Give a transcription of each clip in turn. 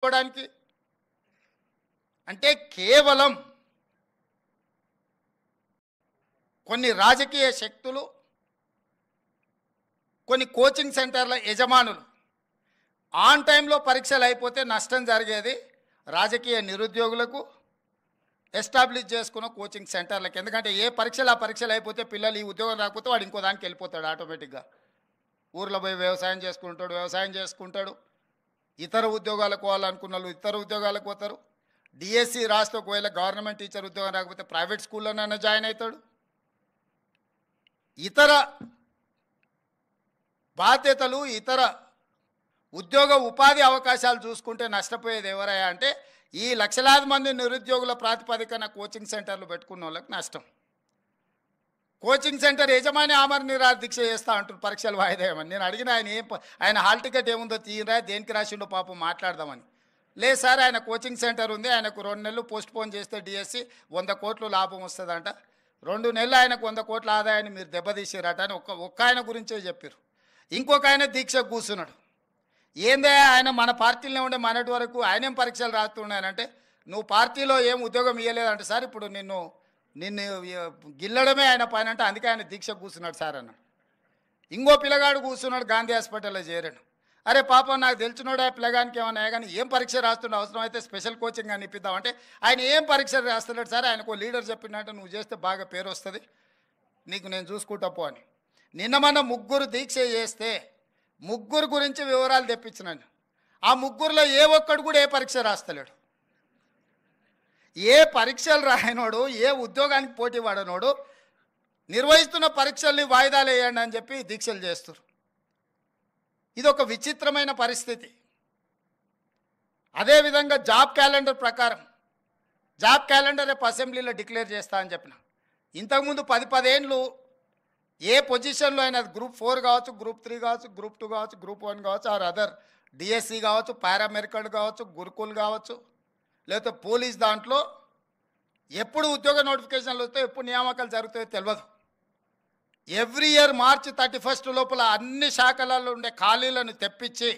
చేసుకోవడానికి అంటే కేవలం కొన్ని రాజకీయ శక్తులు, కొన్ని కోచింగ్ సెంటర్ల యజమానులు ఆన్ టైంలో పరీక్షలు అయిపోతే నష్టం జరిగేది రాజకీయ నిరుద్యోగులకు, ఎస్టాబ్లిష్ చేసుకున్న కోచింగ్ సెంటర్లకు. ఎందుకంటే ఏ పరీక్షలు ఆ పరీక్షలు అయిపోతే పిల్లలు ఈ ఉద్యోగం రాకపోతే వాడు ఇంకో దానికి వెళ్ళిపోతాడు ఆటోమేటిక్గా. ఊర్లో పోయి వ్యవసాయం చేసుకుంటాడు, ఇతర ఉద్యోగాలకు పోవాలనుకున్న వాళ్ళు ఇతర ఉద్యోగాలకు పోతారు. డిఎస్సి రాస్తే ఒకవేళ గవర్నమెంట్ టీచర్ ఉద్యోగం రాకపోతే ప్రైవేట్ స్కూల్లోనైనా జాయిన్ అవుతాడు. ఇతర బాధ్యతలు, ఇతర ఉద్యోగ ఉపాధి అవకాశాలు చూసుకుంటే నష్టపోయేది ఎవరయ్యా అంటే ఈ లక్షలాది మంది నిరుద్యోగుల ప్రాతిపదికన కోచింగ్ సెంటర్లు పెట్టుకున్న వాళ్ళకి నష్టం. కోచింగ్ సెంటర్ యజమాని ఆమరణ నిరాహార దీక్ష చేస్తా అంటారు పరీక్షలు వాయిదా వేయమని. నేను అడిగిన ఆయన హాల్ టికెట్ ఏముందో తీయరా, దేనికి రాసిండో పాపం మాట్లాడదామని. లేదు సార్, ఆయన కోచింగ్ సెంటర్ ఉంది, ఆయనకు 2 నెలలు పోస్ట్ పోన్ చేస్తే డిఎస్సి 100 కోట్లు లాభం వస్తుందంట, 2 నెలలు ఆయనకు 100 కోట్ల ఆదాయాన్ని మీరు దెబ్బతీసారట అని ఒక్క ఆయన గురించే చెప్పారు. ఇంకొక ఆయన దీక్ష కూర్చున్నాడు. ఏందే ఆయన మన పార్టీలో ఉండే మనటి వరకు ఆయనేం పరీక్షలు రాస్తున్నాయనంటే నువ్వు పార్టీలో ఏం ఉద్యోగం ఇవ్వలేదంటే సార్ ఇప్పుడు నిన్ను గిల్లడమే ఆయన పైన అంటే అందుకే ఆయన దీక్ష కూర్చున్నాడు సార్ అన్నాడు. ఇంకో పిల్లగాడు కూర్చున్నాడు, గాంధీ హాస్పిటల్లో చేరాడు. అరే పాపం నాకు తెలిసినోడు ఆ పిల్లగానికి ఏమన్నా కానీ ఏం పరీక్ష రాస్తుండే, అవసరం అయితే స్పెషల్ కోచింగ్ అని ఇప్పిద్దామంటే ఆయన ఏం పరీక్ష రాస్తున్నాడు సార్, ఆయనకు లీడర్ చెప్పినట్టు నువ్వు చేస్తే బాగా పేరు వస్తుంది, నీకు నేను చూసుకుంటా పో అని. నిన్న మన 3 దీక్ష చేస్తే 3 గురించి వివరాలు తెప్పించినాను. ఆ 3లో ఏ ఒక్కడు కూడా ఏ పరీక్ష రాస్తలేడు. ఏ పరీక్షలు రాయనోడు, ఏ ఉద్యోగానికి పోటీ పడనోడు నిర్వహిస్తున్న పరీక్షల్ని వాయిదాలు వేయండి అని చెప్పి దీక్షలు చేస్తారు. ఇది ఒక విచిత్రమైన పరిస్థితి. అదేవిధంగా జాబ్ క్యాలెండర్ ప్రకారం జాబ్ క్యాలెండర్ రేపు అసెంబ్లీలో డిక్లేర్ చేస్తా అని చెప్పిన. ఇంతకుముందు 10 ఏళ్ళు ఏ పొజిషన్లో అయినా గ్రూప్ 4 కావచ్చు, గ్రూప్ 3 కావచ్చు, గ్రూప్ 2 కావచ్చు, గ్రూప్ 1 కావచ్చు, ఆర్ అదర్ డిఎస్సి కావచ్చు, పారామెడికల్ కావచ్చు, గురుకుల్ కావచ్చు, లేకపోతే పోలీస్ దాంట్లో ఎప్పుడు ఉద్యోగ నోటిఫికేషన్లు వస్తాయో ఎప్పుడు నియామకాలు జరుగుతాయో తెలియదు. ఎవ్రీ ఇయర్ మార్చి 31 లోపల అన్ని శాఖలలో ఉండే ఖాళీలను తెప్పించి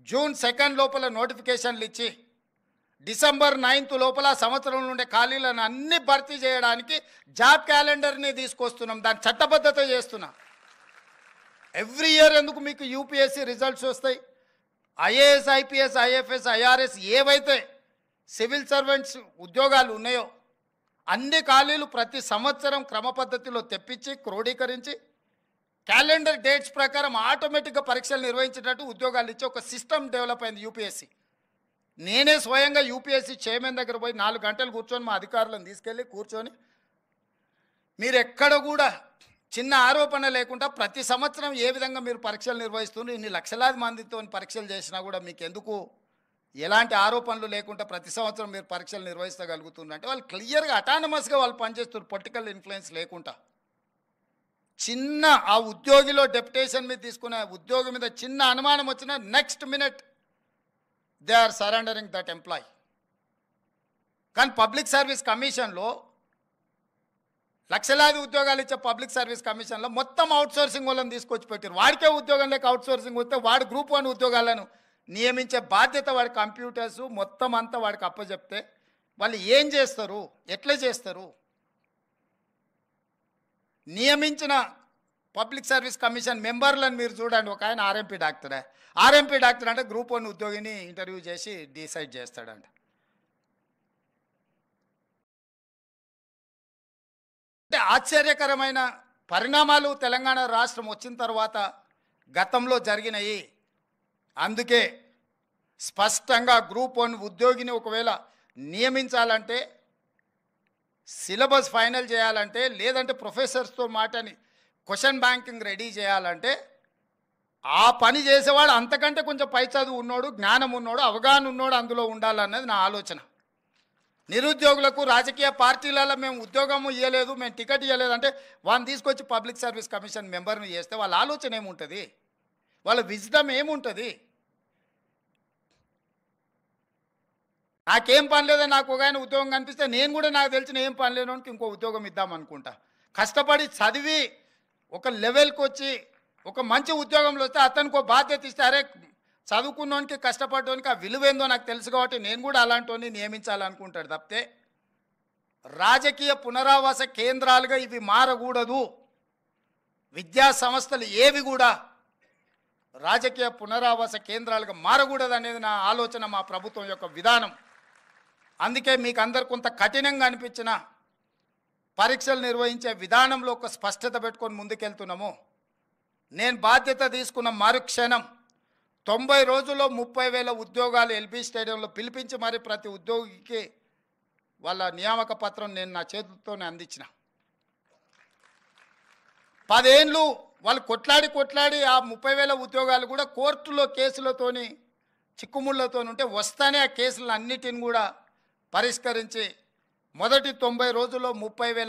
జూన్ 2 లోపల నోటిఫికేషన్లు ఇచ్చి డిసెంబర్ 9 లోపల సంవత్సరంలో ఉండే ఖాళీలను అన్ని భర్తీ చేయడానికి జాబ్ క్యాలెండర్ని తీసుకొస్తున్నాం, దాని చట్టబద్ధత చేస్తున్నాం. ఎవ్రీ ఇయర్ ఎందుకు మీకు యూపీఎస్సీ రిజల్ట్స్ వస్తాయి, ఐఏఎస్, ఐపీఎస్, ఐఎఫ్ఎస్, ఐఆర్ఎస్ ఏవైతే సివిల్ సర్వెంట్స్ ఉద్యోగాలు ఉన్నాయో అన్ని ఖాళీలు ప్రతి సంవత్సరం క్రమ పద్ధతిలో తెప్పించి క్రోడీకరించి క్యాలెండర్ డేట్స్ ప్రకారం ఆటోమేటిక్గా పరీక్షలు నిర్వహించేటట్టు ఉద్యోగాలు ఇచ్చి ఒక సిస్టమ్ డెవలప్ అయింది యూపీఎస్సీ. నేనే స్వయంగా యూపీఎస్సీ చైర్మన్ దగ్గర పోయి 4 గంటలు కూర్చొని మా అధికారులను తీసుకెళ్ళి కూర్చొని మీరు ఎక్కడ కూడా చిన్న ఆరోపణ లేకుండా ప్రతి సంవత్సరం ఏ విధంగా మీరు పరీక్షలు నిర్వహిస్తున్నారు, ఇన్ని లక్షలాది మందితో పరీక్షలు చేసినా కూడా మీకు ఎందుకు ఎలాంటి ఆరోపణలు లేకుండా ప్రతి సంవత్సరం మీరు పరీక్షలు నిర్వహించగలుగుతున్నారు అంటే వాళ్ళు క్లియర్గా అటానమస్గా వాళ్ళు పనిచేస్తున్నారు, పొలిటికల్ ఇన్ఫ్లుయెన్స్ లేకుండా. చిన్న ఆ ఉద్యోగిలో డెప్యుటేషన్ మీద తీసుకునే ఉద్యోగి మీద చిన్న అనుమానం వచ్చినా next minute they are surrendering that employee. కానీ పబ్లిక్ సర్వీస్ కమిషన్లో లక్షలాది ఉద్యోగాలు ఇచ్చే పబ్లిక్ సర్వీస్ కమిషన్లో మొత్తం అవుట్సోర్సింగ్ వాళ్ళని తీసుకొచ్చి పెట్టారు. వాడికే ఉద్యోగం లేక అవుట్సోర్సింగ్ వస్తే వాడు గ్రూప్ 1 ఉద్యోగాలను నియమించే బాధ్యత వాడి కంప్యూటర్స్ మొత్తం అంతా వాడికి అప్పచెప్తే వాళ్ళు ఏం చేస్తారు, ఎట్లా చేస్తారు? నియమించిన పబ్లిక్ సర్వీస్ కమిషన్ మెంబర్లను మీరు చూడండి, ఒక ఆయన ఆర్ఎంపీ డాక్టరే. ఆర్ఎంపీ డాక్టర్ అంటే గ్రూప్ 1 ఉద్యోగిని ఇంటర్వ్యూ చేసి డిసైడ్ చేస్తాడంట. అంటే ఆశ్చర్యకరమైన పరిణామాలు తెలంగాణ రాష్ట్రం వచ్చిన తర్వాత గతంలో జరిగినాయి. అందుకే స్పష్టంగా గ్రూప్ 1 ఉద్యోగిని ఒకవేళ నియమించాలంటే, సిలబస్ ఫైనల్ చేయాలంటే, లేదంటే ప్రొఫెసర్స్తో మాటని క్వశ్చన్ బ్యాంకింగ్ రెడీ చేయాలంటే ఆ పని చేసేవాడు అంతకంటే కొంచెం పై చదువు ఉన్నోడు, జ్ఞానం ఉన్నోడు, అవగాహన ఉన్నోడు అందులో ఉండాలన్నది నా ఆలోచన. నిరుద్యోగులకు రాజకీయ పార్టీలలో మేము ఉద్యోగం ఇవ్వలేదు, మేము టికెట్ ఇవ్వలేదు అంటే వాళ్ళని తీసుకొచ్చి పబ్లిక్ సర్వీస్ కమిషన్ మెంబర్ని చేస్తే వాళ్ళ ఆలోచన ఏముంటుంది, వాళ్ళ విజ్డమ్ ఏముంటుంది? నాకేం పని లేదో నాకు ఒక ఆయన ఉద్యోగం కనిపిస్తే నేను కూడా నాకు తెలిసిన ఏం పని లేనోనికి ఇంకో ఉద్యోగం ఇద్దాం అనుకుంటా. కష్టపడి చదివి ఒక లెవెల్కి వచ్చి ఒక మంచి ఉద్యోగంలో వస్తే అతనికి ఒక బాధ్యత ఇస్తే, అరే చదువుకున్నోనికి కష్టపడ్డోనికి ఆ విలువేందో నాకు తెలుసు కాబట్టి నేను కూడా అలాంటి నియమించాలనుకుంటాడు తప్పితే రాజకీయ పునరావాస కేంద్రాలుగా ఇవి మారకూడదు. విద్యా సంస్థలు ఏవి కూడా రాజకీయ పునరావాస కేంద్రాలుగా మారకూడదు అనేది నా ఆలోచన, మా ప్రభుత్వం యొక్క విధానం. అందుకే మీకు అందరు కొంత కఠినంగా అనిపించిన పరీక్షలు నిర్వహించే విధానంలో ఒక స్పష్టత పెట్టుకొని ముందుకెళ్తున్నాము. నేను బాధ్యత తీసుకున్న మరుక్షణం 90 రోజుల్లో 30,000 ఉద్యోగాలు ఎల్బీ స్టేడియంలో పిలిపించి మరి ప్రతి ఉద్యోగికి వాళ్ళ నియామక పత్రం నేను నా చేతులతోనే అందించిన. 10 ఏళ్ళు వాళ్ళు కొట్లాడి ఆ 30,000 ఉద్యోగాలు కూడా కోర్టులో కేసులతోని చిక్కుముళ్ళతో ఉంటే వస్తానే ఆ కేసులను అన్నిటిని కూడా పరిష్కరించి మొదటి 90 రోజుల్లో 30,000